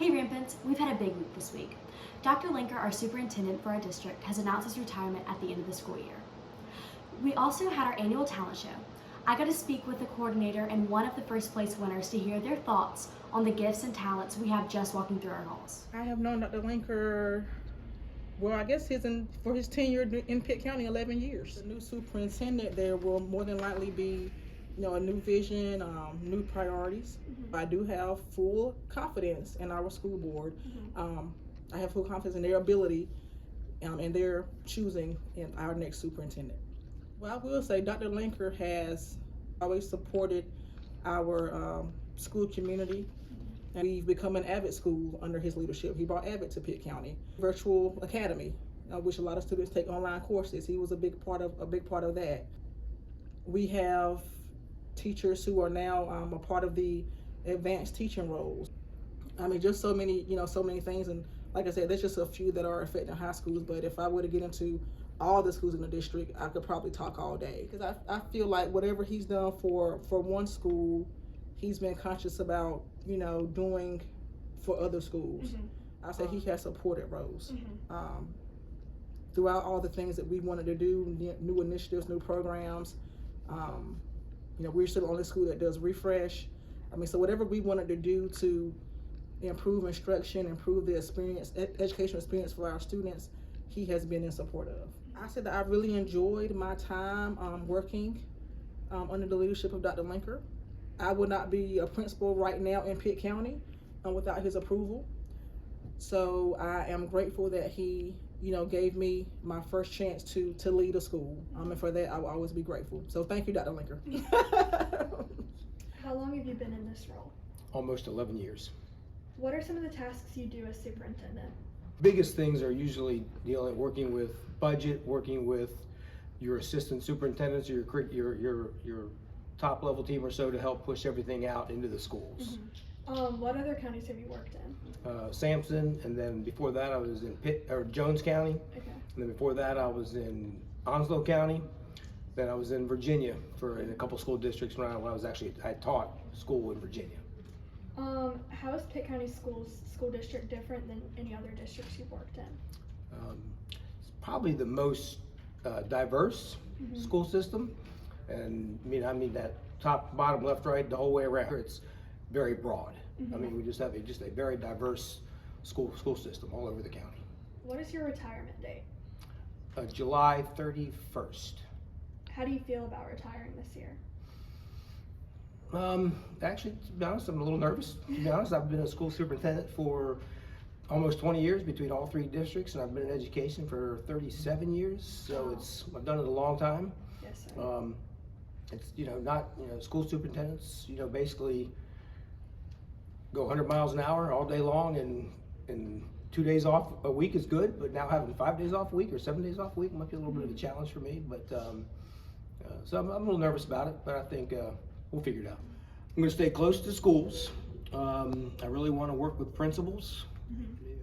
Hey Rampant, we've had a big week this week. Dr. Lenker, our superintendent for our district, has announced his retirement at the end of the school year. We also had our annual talent show. I got to speak with the coordinator and one of the first place winners to hear their thoughts on the gifts and talents we have just walking through our halls. I have known Dr. Lenker, well, I guess for his tenure in Pitt County, 11 years. The new superintendent, there will more than likely be a new vision, new priorities. Mm-hmm. I do have full confidence in our school board. Mm-hmm. I have full confidence in their ability and their choosing in our next superintendent. Well, I will say Dr. Lenker has always supported our school community, and we've become an AVID school under his leadership. He brought AVID to Pitt County. Virtual Academy, which a lot of students take online courses. He was a big part of that. We have teachers who are now a part of the advanced teaching roles. I mean, just so many things. And like I said, there's just a few that are affecting high schools. But if I were to get into all the schools in the district, I could probably talk all day. Because I feel like whatever he's done for one school, he's been conscious about, doing for other schools. Mm-hmm. I say he has supported Rose. Mm-hmm. Throughout all the things that we wanted to do, new initiatives, new programs. We're still the only school that does refresh. So whatever we wanted to do to improve instruction, improve the educational experience for our students, he has been in support of. I said that I really enjoyed my time working under the leadership of Dr. Lenker. I would not be a principal right now in Pitt County without his approval. So I am grateful that he gave me my first chance to lead a school. And for that, I will always be grateful. So thank you, Dr. Lenker. How long have you been in this role? Almost 11 years. What are some of the tasks you do as superintendent? Biggest things are usually working with budget, working with your assistant superintendents or your top level team or so to help push everything out into the schools. Mm-hmm. What other counties have you worked in? Sampson, and then before that I was in Pitt or Jones County. Okay. And then before that I was in Onslow County. Then I was in Virginia in a couple school districts when I taught school in Virginia. How is Pitt County school district different than any other districts you've worked in? It's probably the most diverse school system, and I mean that top, bottom, left, right, the whole way around. It's very broad. Mm-hmm. We just have a very diverse school system all over the county. What is your retirement date? July 31st. How do you feel about retiring this year? Actually, to be honest, I'm a little nervous. To be honest, I've been a school superintendent for almost 20 years between all three districts, and I've been in education for 37 years. So I've done it a long time. Yes, sir. It's school superintendents, basically go 100 miles an hour all day long, and 2 days off a week is good. But now having 5 days off a week or 7 days off a week might be a little bit of a challenge for me. But so I'm a little nervous about it, but I think we'll figure it out. I'm going to stay close to schools. I really want to work with principals. Mm-hmm.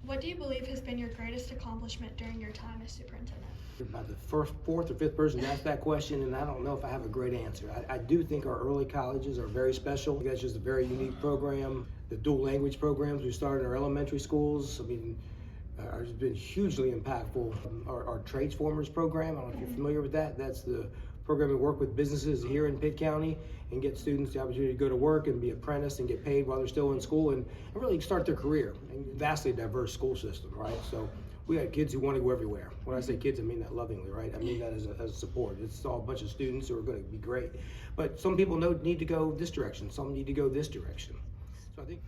What do you believe has been your greatest accomplishment during your time as superintendent? You're about the fourth or fifth person to ask that question, and I don't know if I have a great answer. I do think our early colleges are very special. That's just a very unique program. The dual language programs we started in our elementary schools, has been hugely impactful. Our trades formers program, I don't know if you're familiar with that. That's the program we work with businesses here in Pitt County and get students the opportunity to go to work and be apprenticed and get paid while they're still in school and really start their career. And vastly diverse school system, right? So we had kids who want to go everywhere. When I say kids, I mean that lovingly, right? I mean that as a support. It's all a bunch of students who are going to be great. But some people need to go this direction. Some need to go this direction. So I think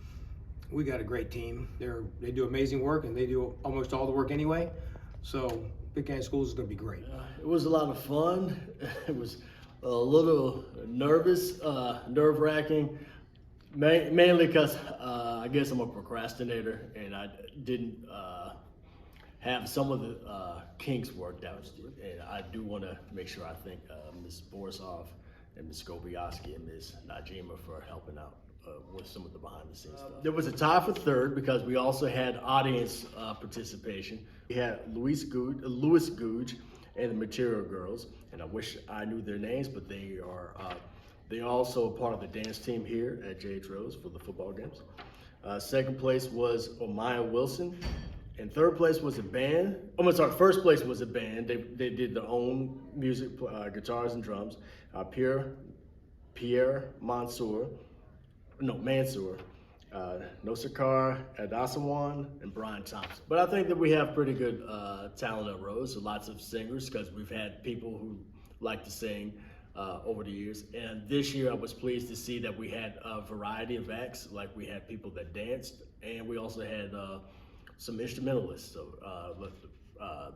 we got a great team. They do amazing work, and they do almost all the work anyway. So Pitt County Schools is going to be great. It was a lot of fun. It was a little nervous, nerve-wracking, mainly because I guess I'm a procrastinator, and I didn't have some of the kinks worked out. And I do want to make sure I thank Ms. Borisov and Ms. Skobiowski and Ms. Najima for helping out with some of the behind-the-scenes stuff. There was a tie for third because we also had audience participation. We had Louis Googe and the Material Girls, and I wish I knew their names, but they are also part of the dance team here at J.H. Rose for the football games. Second place was Omaya Wilson. And third place was a band. Oh, I'm sorry, first place was a band. They did their own music, guitars and drums. Pierre, Mansour, Nosakar, Adasawan, and Brian Thompson. But I think that we have pretty good talent at Rose. So lots of singers, because we've had people who like to sing over the years. And this year I was pleased to see that we had a variety of acts. Like we had people that danced, and we also had some instrumentalists. So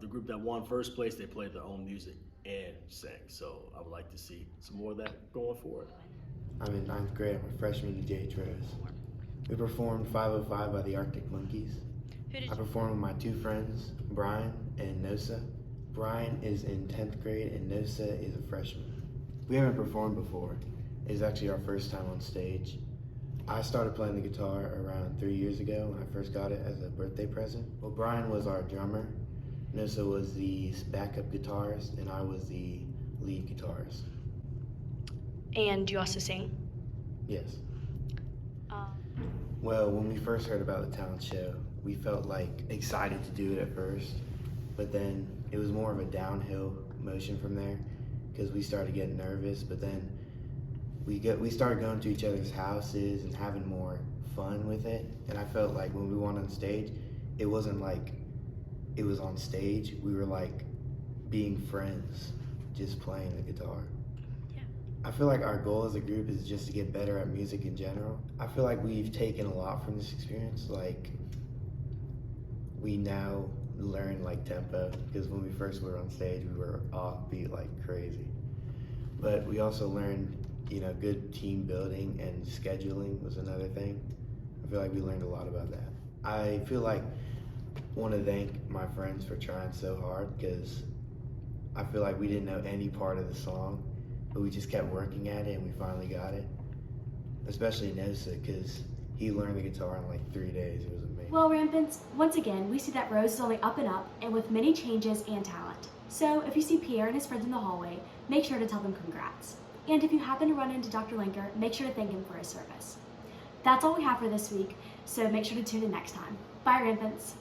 the group that won first place, they played their own music and sang. So I would like to see some more of that going forward. I'm in 9th grade. I'm a freshman at J.H. Rose. We performed 505 by the Arctic Monkeys. I performed with my two friends, Brian and Nosa. Brian is in 10th grade and Nosa is a freshman. We haven't performed before. It's actually our first time on stage. I started playing the guitar around 3 years ago when I first got it as a birthday present. Well, Brian was our drummer, Nosa was the backup guitarist, and I was the lead guitarist. And do you also sing? Yes. Well, when we first heard about the talent show, we felt like excited to do it at first, but then it was more of a downhill motion from there because we started getting nervous, but then we started going to each other's houses and having more fun with it. And I felt like when we went on stage, it wasn't like it was on stage. We were like being friends, just playing the guitar. Yeah. I feel like our goal as a group is just to get better at music in general. I feel like we've taken a lot from this experience. Like we now learn like tempo, because when we first were on stage, we were offbeat like crazy. But we also learned, good team building, and scheduling was another thing. I feel like we learned a lot about that. I feel like I want to thank my friends for trying so hard, because I feel like we didn't know any part of the song, but we just kept working at it and we finally got it. Especially Nosa, because he learned the guitar in like 3 days. It was amazing. Well, Rampants, once again, we see that Rose is only up and with many changes and talent. So if you see Pierre and his friends in the hallway, make sure to tell them congrats. And if you happen to run into Dr. Lenker, make sure to thank him for his service. That's all we have for this week, so make sure to tune in next time. Bye, Rampants.